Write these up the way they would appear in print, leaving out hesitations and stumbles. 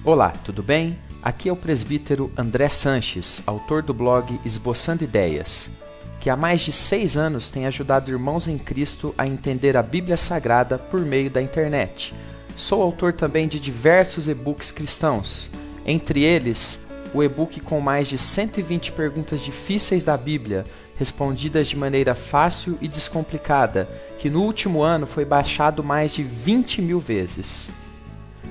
Olá, tudo bem? Aqui é o presbítero André Sanches, autor do blog Esboçando Ideias, que há mais de 6 anos tem ajudado irmãos em Cristo a entender a Bíblia Sagrada por meio da internet. Sou autor também de diversos e-books cristãos, entre eles o e-book com mais de 120 perguntas difíceis da Bíblia, respondidas de maneira fácil e descomplicada, que no último ano foi baixado mais de 20 mil vezes.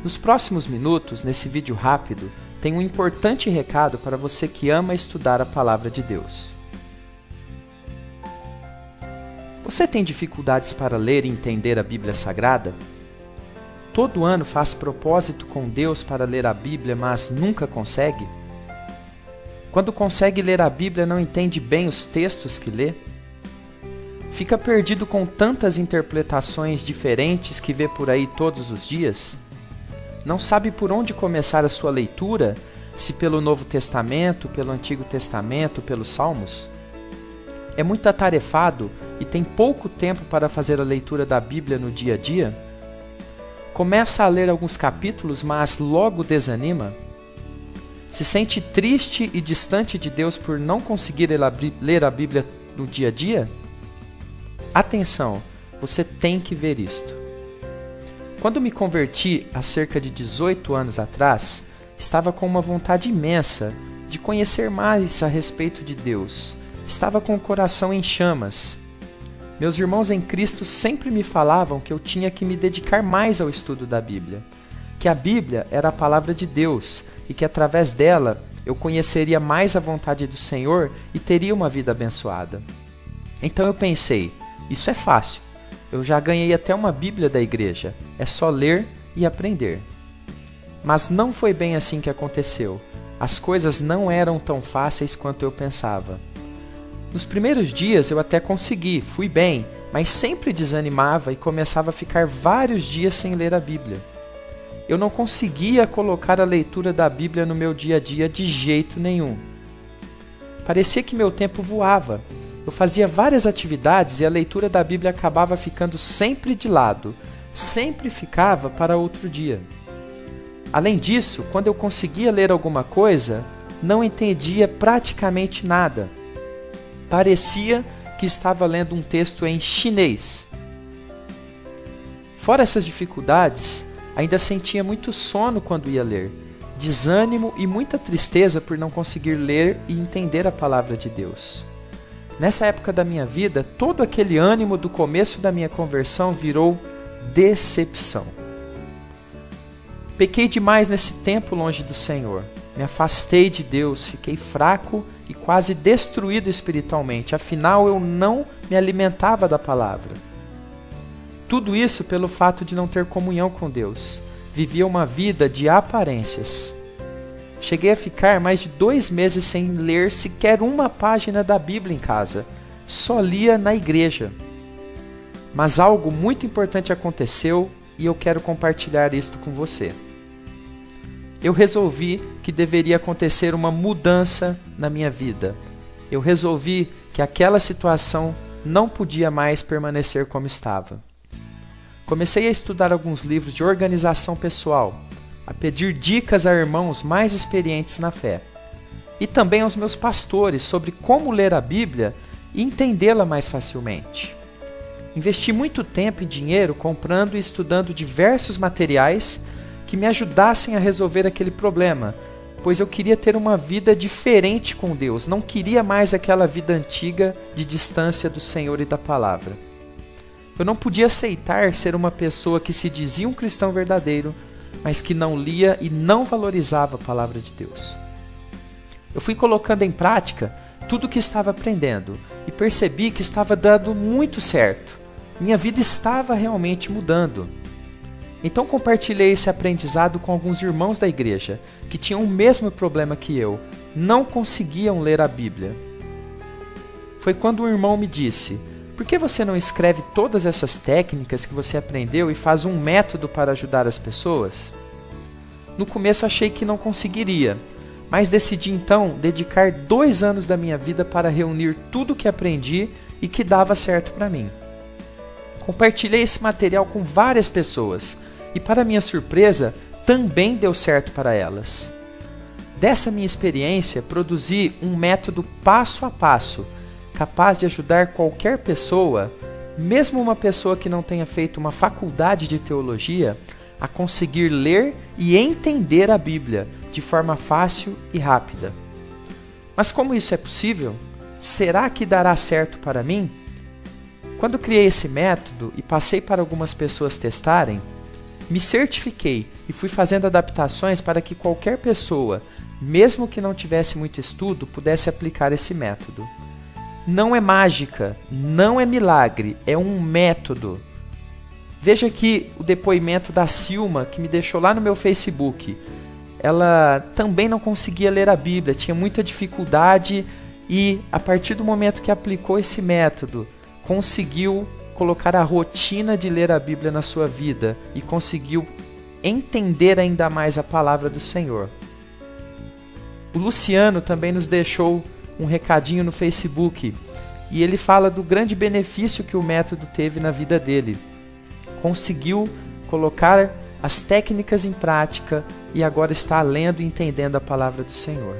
Nos próximos minutos, nesse vídeo rápido, tem um importante recado para você que ama estudar a Palavra de Deus. Você tem dificuldades para ler e entender a Bíblia Sagrada? Todo ano faz propósito com Deus para ler a Bíblia, mas nunca consegue? Quando consegue ler a Bíblia, não entende bem os textos que lê? Fica perdido com tantas interpretações diferentes que vê por aí todos os dias? Não sabe por onde começar a sua leitura, se pelo Novo Testamento, pelo Antigo Testamento, pelos Salmos? É muito atarefado e tem pouco tempo para fazer a leitura da Bíblia no dia a dia? Começa a ler alguns capítulos, mas logo desanima? Se sente triste e distante de Deus por não conseguir ler a Bíblia no dia a dia? Atenção, você tem que ver isto. Quando me converti há cerca de 18 anos atrás, estava com uma vontade imensa de conhecer mais a respeito de Deus. Estava com o coração em chamas. Meus irmãos em Cristo sempre me falavam que eu tinha que me dedicar mais ao estudo da Bíblia, que a Bíblia era a palavra de Deus e que através dela eu conheceria mais a vontade do Senhor e teria uma vida abençoada. Então eu pensei, isso é fácil. Eu já ganhei até uma Bíblia da igreja, é só ler e aprender. Mas não foi bem assim que aconteceu. As coisas não eram tão fáceis quanto eu pensava. Nos primeiros dias eu até consegui, fui bem, mas sempre desanimava e começava a ficar vários dias sem ler a Bíblia. Eu não conseguia colocar a leitura da Bíblia no meu dia a dia de jeito nenhum. Parecia que meu tempo voava. Eu fazia várias atividades e a leitura da Bíblia acabava ficando sempre de lado, sempre ficava para outro dia. Além disso, quando eu conseguia ler alguma coisa, não entendia praticamente nada. Parecia que estava lendo um texto em chinês. Fora essas dificuldades, ainda sentia muito sono quando ia ler, desânimo e muita tristeza por não conseguir ler e entender a palavra de Deus. Nessa época da minha vida, todo aquele ânimo do começo da minha conversão virou decepção. Pequei demais nesse tempo longe do Senhor. Me afastei de Deus, fiquei fraco e quase destruído espiritualmente. Afinal, eu não me alimentava da palavra. Tudo isso pelo fato de não ter comunhão com Deus. Vivia uma vida de aparências. Cheguei a ficar mais de 2 meses sem ler sequer uma página da Bíblia em casa. Só lia na igreja. Mas algo muito importante aconteceu e eu quero compartilhar isto com você. Eu resolvi que deveria acontecer uma mudança na minha vida. Eu resolvi que aquela situação não podia mais permanecer como estava. Comecei a estudar alguns livros de organização pessoal, a pedir dicas a irmãos mais experientes na fé, e também aos meus pastores sobre como ler a Bíblia e entendê-la mais facilmente. Investi muito tempo e dinheiro comprando e estudando diversos materiais que me ajudassem a resolver aquele problema, pois eu queria ter uma vida diferente com Deus, não queria mais aquela vida antiga de distância do Senhor e da palavra. Eu não podia aceitar ser uma pessoa que se dizia um cristão verdadeiro, mas que não lia e não valorizava a palavra de Deus. Eu fui colocando em prática tudo o que estava aprendendo e percebi que estava dando muito certo. Minha vida estava realmente mudando. Então compartilhei esse aprendizado com alguns irmãos da igreja que tinham o mesmo problema que eu, não conseguiam ler a Bíblia. Foi quando um irmão me disse: por que você não escreve todas essas técnicas que você aprendeu e faz um método para ajudar as pessoas? No começo achei que não conseguiria, mas decidi então dedicar 2 anos da minha vida para reunir tudo o que aprendi e que dava certo para mim. Compartilhei esse material com várias pessoas e, para minha surpresa, também deu certo para elas. Dessa minha experiência, produzi um método passo a passo, capaz de ajudar qualquer pessoa, mesmo uma pessoa que não tenha feito uma faculdade de teologia, a conseguir ler e entender a Bíblia de forma fácil e rápida. Mas como isso é possível? Será que dará certo para mim? Quando criei esse método e passei para algumas pessoas testarem, me certifiquei e fui fazendo adaptações para que qualquer pessoa, mesmo que não tivesse muito estudo, pudesse aplicar esse método. Não é mágica, não é milagre, é um método. Veja aqui o depoimento da Silma, que me deixou lá no meu Facebook. Ela também não conseguia ler a Bíblia, tinha muita dificuldade e, a partir do momento que aplicou esse método, conseguiu colocar a rotina de ler a Bíblia na sua vida e conseguiu entender ainda mais a palavra do Senhor. O Luciano também nos deixou um recadinho no Facebook e ele fala do grande benefício que o método teve na vida dele. Conseguiu colocar as técnicas em prática e agora está lendo e entendendo a palavra do Senhor.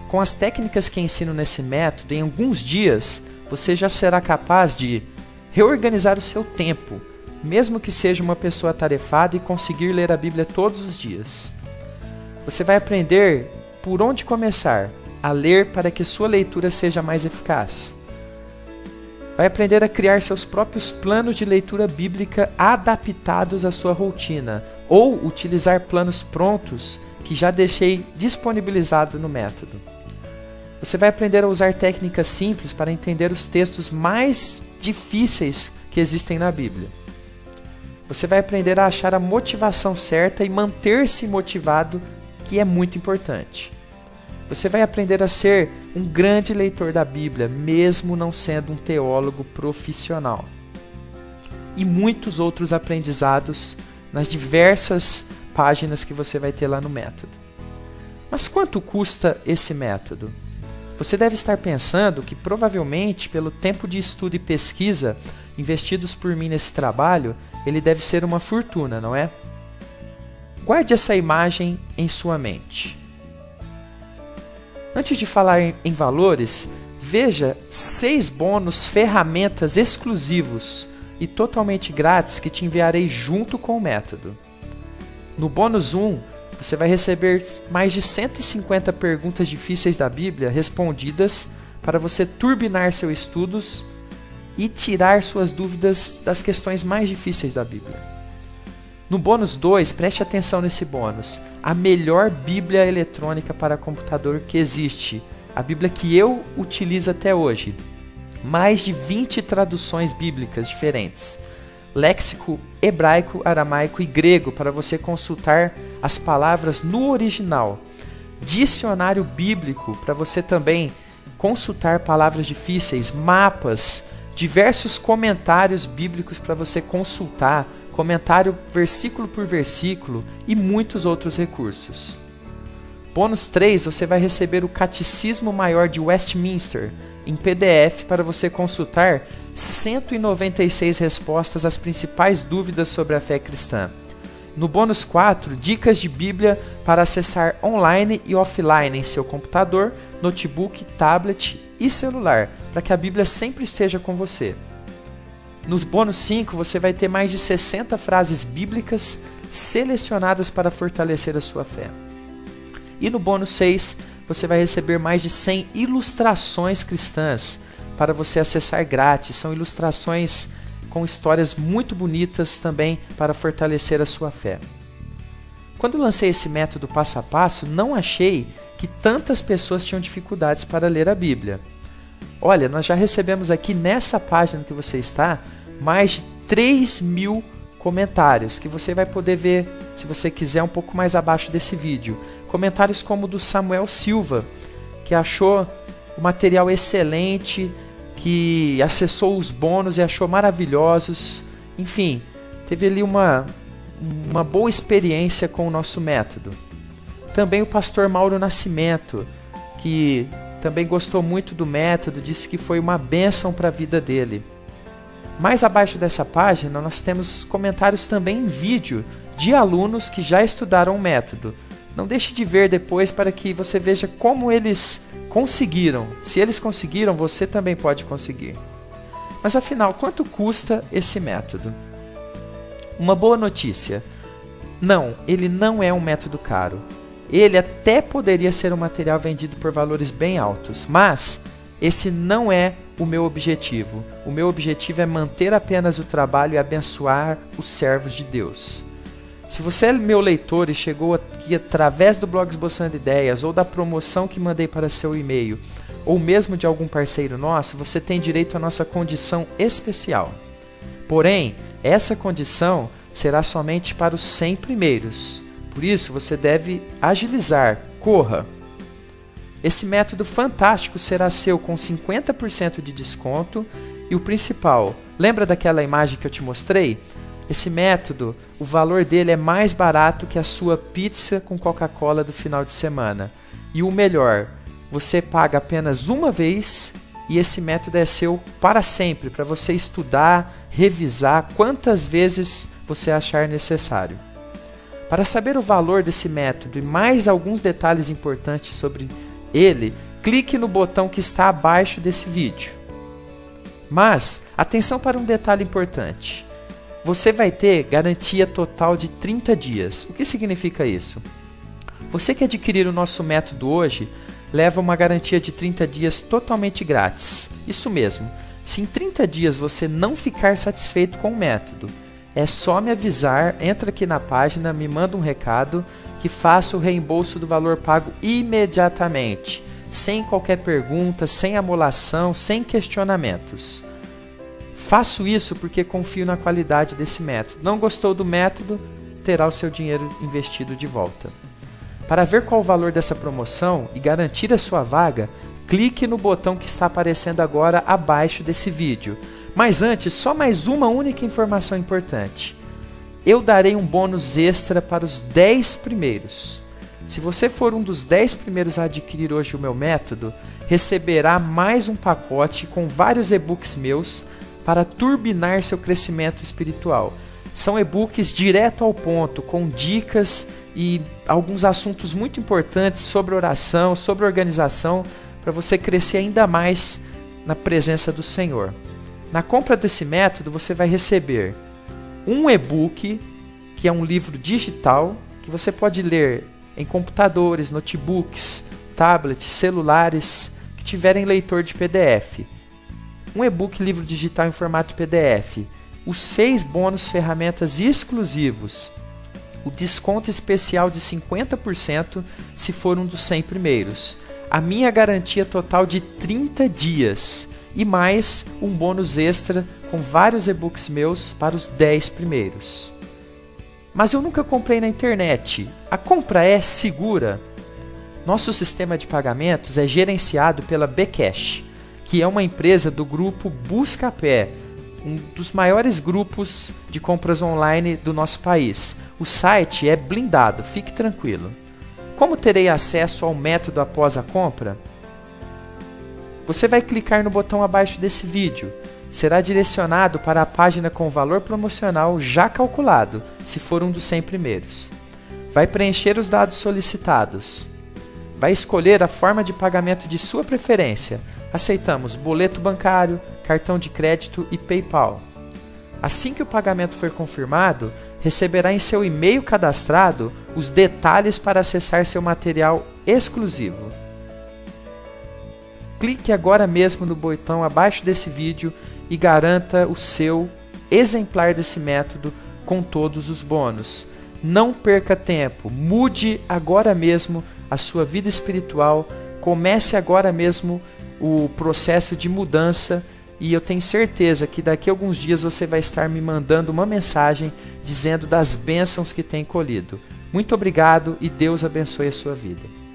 Com as técnicas que ensino nesse método, em alguns dias você já será capaz de reorganizar o seu tempo, mesmo que seja uma pessoa atarefada, e conseguir ler a Bíblia todos os dias. Você vai aprender por onde começar a ler para que sua leitura seja mais eficaz. Vai aprender a criar seus próprios planos de leitura bíblica adaptados à sua rotina, ou utilizar planos prontos que já deixei disponibilizado no método. Você vai aprender a usar técnicas simples para entender os textos mais difíceis que existem na Bíblia. Você vai aprender a achar a motivação certa e manter-se motivado, que é muito importante. Você vai aprender a ser um grande leitor da Bíblia, mesmo não sendo um teólogo profissional. E muitos outros aprendizados nas diversas páginas que você vai ter lá no método. Mas quanto custa esse método? Você deve estar pensando que provavelmente, pelo tempo de estudo e pesquisa investidos por mim nesse trabalho, ele deve ser uma fortuna, não é? Guarde essa imagem em sua mente. Antes de falar em valores, veja 6 bônus ferramentas exclusivos e totalmente grátis que te enviarei junto com o método. No bônus 1, você vai receber mais de 150 perguntas difíceis da Bíblia respondidas para você turbinar seus estudos e tirar suas dúvidas das questões mais difíceis da Bíblia. No bônus 2, preste atenção nesse bônus, a melhor Bíblia eletrônica para computador que existe, a Bíblia que eu utilizo até hoje. Mais de 20 traduções bíblicas diferentes, léxico hebraico, aramaico e grego para você consultar as palavras no original, dicionário bíblico para você também consultar palavras difíceis, mapas, diversos comentários bíblicos para você consultar, comentário versículo por versículo e muitos outros recursos. Bônus 3, você vai receber o Catecismo Maior de Westminster em PDF para você consultar 196 respostas às principais dúvidas sobre a fé cristã. No bônus 4, dicas de Bíblia para acessar online e offline em seu computador, notebook, tablet e celular, para que a Bíblia sempre esteja com você. Nos bônus 5, você vai ter mais de 60 frases bíblicas selecionadas para fortalecer a sua fé. E no bônus 6, você vai receber mais de 100 ilustrações cristãs para você acessar grátis. São ilustrações com histórias muito bonitas também para fortalecer a sua fé. Quando lancei esse método passo a passo, não achei que tantas pessoas tinham dificuldades para ler a Bíblia. Olha, nós já recebemos aqui nessa página que você está mais de 3.000 comentários que você vai poder ver, se você quiser, um pouco mais abaixo desse vídeo. Comentários como o do Samuel Silva, que achou o material excelente, que acessou os bônus e achou maravilhosos. Enfim, teve ali uma boa experiência com o nosso método. Também o pastor Mauro Nascimento, que também gostou muito do método, disse que foi uma bênção para a vida dele. Mais abaixo dessa página nós temos comentários também em vídeo de alunos que já estudaram o método. Não deixe de ver depois para que você veja como eles conseguiram. Se eles conseguiram, você também pode conseguir. Mas afinal, quanto custa esse método? Uma boa notícia. Não, ele não é um método caro. Ele até poderia ser um material vendido por valores bem altos, mas esse não é o meu objetivo. O meu objetivo é manter apenas o trabalho e abençoar os servos de Deus. Se você é meu leitor e chegou aqui através do blog Esboçando Ideias ou da promoção que mandei para seu e-mail, ou mesmo de algum parceiro nosso, você tem direito à nossa condição especial. Porém, essa condição será somente para os 100 primeiros. Por isso, você deve agilizar, corra. Esse método fantástico será seu com 50% de desconto e o principal, lembra daquela imagem que eu te mostrei? Esse método, o valor dele é mais barato que a sua pizza com Coca-Cola do final de semana. E o melhor, você paga apenas uma vez e esse método é seu para sempre, para você estudar, revisar quantas vezes você achar necessário. Para saber o valor desse método e mais alguns detalhes importantes sobre ele, clique no botão que está abaixo desse vídeo. Mas, atenção para um detalhe importante. Você vai ter garantia total de 30 dias. O que significa isso? Você que adquirir o nosso método hoje, leva uma garantia de 30 dias totalmente grátis. Isso mesmo, se em 30 dias você não ficar satisfeito com o método, é só me avisar, entra aqui na página, me manda um recado, que faço o reembolso do valor pago imediatamente, sem qualquer pergunta, sem amolação, sem questionamentos. Faço isso porque confio na qualidade desse método. Não gostou do método, terá o seu dinheiro investido de volta. Para ver qual o valor dessa promoção e garantir a sua vaga, clique no botão que está aparecendo agora abaixo desse vídeo. Mas antes, só mais uma única informação importante. Eu darei um bônus extra para os 10 primeiros. Se você for um dos 10 primeiros a adquirir hoje o meu método, receberá mais um pacote com vários e-books meus para turbinar seu crescimento espiritual. São e-books direto ao ponto, com dicas e alguns assuntos muito importantes sobre oração, sobre organização, para você crescer ainda mais na presença do Senhor. Na compra desse método, você vai receber um e-book, que é um livro digital, que você pode ler em computadores, notebooks, tablets, celulares, que tiverem leitor de PDF. Um e-book livro digital em formato PDF. Os 6 bônus ferramentas exclusivos. O desconto especial de 50% se for um dos 100 primeiros. A minha garantia total de 30 dias. E mais um bônus extra com vários e-books meus para os 10 primeiros. Mas eu nunca comprei na internet. A compra é segura? Nosso sistema de pagamentos é gerenciado pela Bcash, que é uma empresa do grupo Buscapé, um dos maiores grupos de compras online do nosso país. O site é blindado, fique tranquilo. Como terei acesso ao método após a compra? Você vai clicar no botão abaixo desse vídeo. Será direcionado para a página com o valor promocional já calculado, se for um dos 100 primeiros. Vai preencher os dados solicitados. Vai escolher a forma de pagamento de sua preferência. Aceitamos boleto bancário, cartão de crédito e PayPal. Assim que o pagamento for confirmado, receberá em seu e-mail cadastrado os detalhes para acessar seu material exclusivo. Clique agora mesmo no botão abaixo desse vídeo e garanta o seu exemplar desse método com todos os bônus. Não perca tempo, mude agora mesmo a sua vida espiritual, comece agora mesmo o processo de mudança e eu tenho certeza que daqui a alguns dias você vai estar me mandando uma mensagem dizendo das bênçãos que tem colhido. Muito obrigado e Deus abençoe a sua vida.